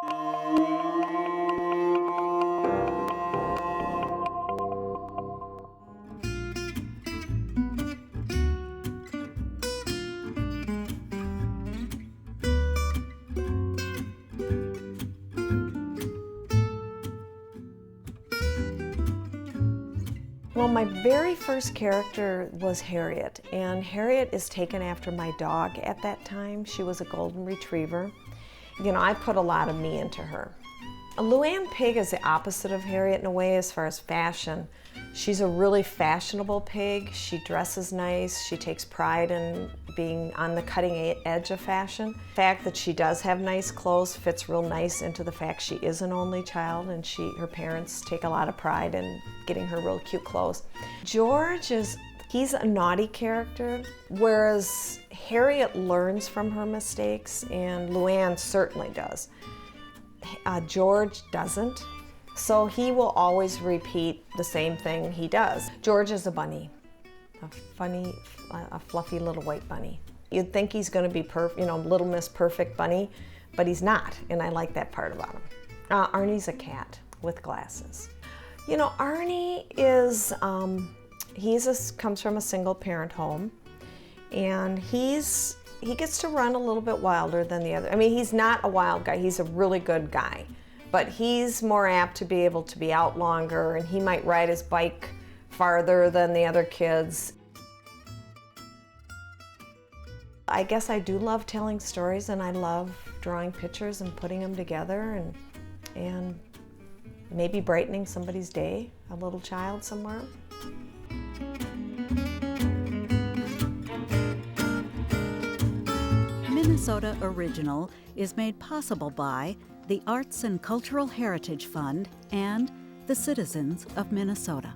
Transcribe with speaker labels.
Speaker 1: Well, my very first character was Harriet, and Harriet is taken after my dog at that time. She was a golden retriever. You know, I put a lot of me into her. Luann Pig is the opposite of Harriet in a way as far as fashion. She's a really fashionable pig. She dresses nice. She takes pride in being on the cutting edge of fashion. The fact that she does have nice clothes fits real nice into the fact she is an only child, and her parents take a lot of pride in getting her real cute clothes. George he's a naughty character, whereas Harriet learns from her mistakes, and Luann certainly does. George doesn't. So he will always repeat the same thing he does. George is a bunny, a fluffy little white bunny. You'd think he's going to be Little Miss Perfect Bunny, but he's not, and I like that part about him. Arnie's a cat with glasses. You know, Arnie is, comes from a single parent home, and he gets to run a little bit wilder than the other. I mean, he's not a wild guy, he's a really good guy. But he's more apt to be able to be out longer, and he might ride his bike farther than the other kids. I guess I do love telling stories, and I love drawing pictures and putting them together and maybe brightening somebody's day, a little child somewhere.
Speaker 2: Minnesota Original is made possible by the Arts and Cultural Heritage Fund and the citizens of Minnesota.